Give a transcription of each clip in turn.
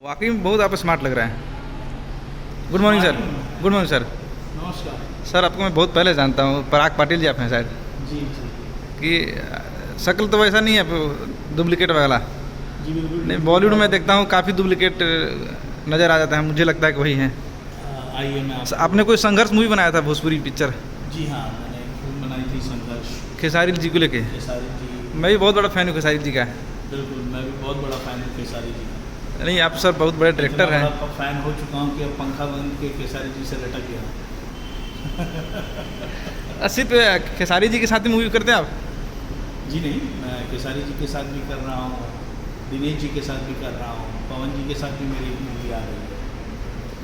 वाकई में बहुत आप स्मार्ट लग रहे हैं। Good morning sir. Good morning sir. नमस्कार सर आपको मैं बहुत पहले जानता हूँ, पराग पाटिल जी आप हैं शायद। जी जी कि शक्ल तो वैसा नहीं है डुप्लीकेट वाला। जी बिल्कुल नहीं, बॉलीवुड में देखता हूँ काफ़ी डुप्लीकेट नज़र आ जाता है, मुझे लगता है कि वही हैं। आइए मैं आपने कोई संघर्ष मूवी बनाया था भोजपुरी पिक्चर, जी हाँ, मैंने एक फिल्म बनाई थी संघर्ष, खेसारी जी को लेके। खेसारी जी। मैं भी बहुत बड़ा फ़ैन हूँ खेसारी जी का। बिल्कुल, मैं भी बहुत बड़ा फ़ैन हूँ खेसारी जी का। नहीं, आप सर बहुत बड़े डायरेक्टर हैं। इतना बड़ा फ़ैन हो चुका हूँ कि अब पंखा बंद के खेसारी जी से लटक गया। सिर्फ खेसारी जी के साथ ही मूवी करते हैं आप? जी नहीं, मैं खेसारी जी के साथ भी कर रहा हूँ, दिनेश जी के साथ भी कर रहा हूँ, पवन जी के साथ भी मेरी एक मूवी आ रही है।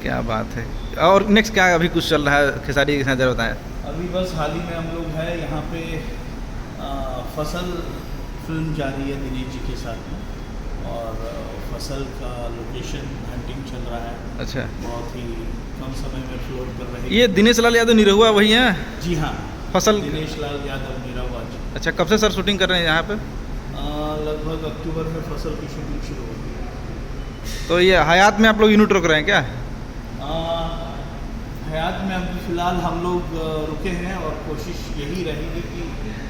क्या बात है। और नेक्स्ट क्या अभी कुछ चल रहा है खेसारी के साथ, जरा बताएं। अभी बस हाल ही में हम लोग हैं यहाँ पे फसल फिल्म जा रही है दिनेश जी के साथ में, और फसल का लोकेशन हंटिंग चल रहा है। अच्छा, बहुत ही कम समय में फ्लोट कर रहे ये दिनेश लाल यादव निरहुआ वही हैं? जी हाँ, फसल। दिनेश लाल यादव निरहुआ जी। अच्छा, कब से सर शूटिंग कर रहे हैं यहाँ पे? लगभग अक्टूबर में फसल की शूटिंग शुरू होगी। तो ये हयात में आप लोग यूनिट रोक रहे हैं क्या? हयात में अभी फ़िलहाल हम लोग रुके हैं, और कोशिश यही रहेगी कि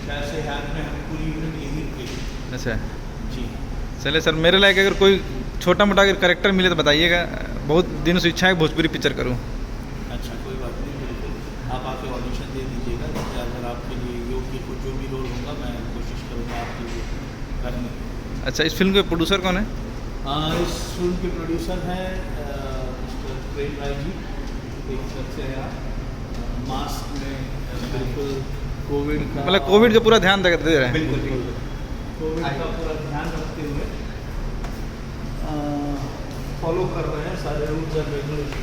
शायद से हयात में हम पूरी यूनिट यही रुकेगी। अच्छा, जी चले सर, मेरे लायक अगर कोई छोटा मोटा अगर करेक्टर मिले तो बताइएगा। बहुत दिनों से इच्छा है भोजपुरी पिक्चर करूँ। अच्छा, कोई बात नहीं, बिल्कुल आप आके ऑडिशन दे दीजिएगा, जैसे अगर आपके लिए योग्य को जो भी रोल होगा मैं कोशिश करूँगा आपके लिए करने की। अच्छा, इस फिल्म के प्रोड्यूसर कौन है? इस फिल्म के प्रोड्यूसर हैं मिस्टर प्रेम राय जी, देख सकते हैं आप। मास्क में बिल्कुल कोविड का, मतलब कोविड का पूरा ध्यान दे रहे हैं। बिल्कुल बिल्कुल कोविड का पूरा ध्यान रखते हुए फॉलो कर रहे हैं सारे रूल्स एंड रेगुलेशन।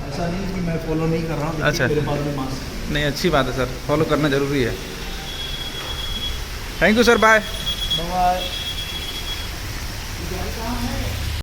ऐसा नहीं कि मैं फॉलो नहीं कर रहा हूँ, अच्छा। मेरे पास भी मास्क। नहीं, अच्छी बात है सर, फॉलो करना ज़रूरी है। Thank you sir, bye. Bye. कहाँ है?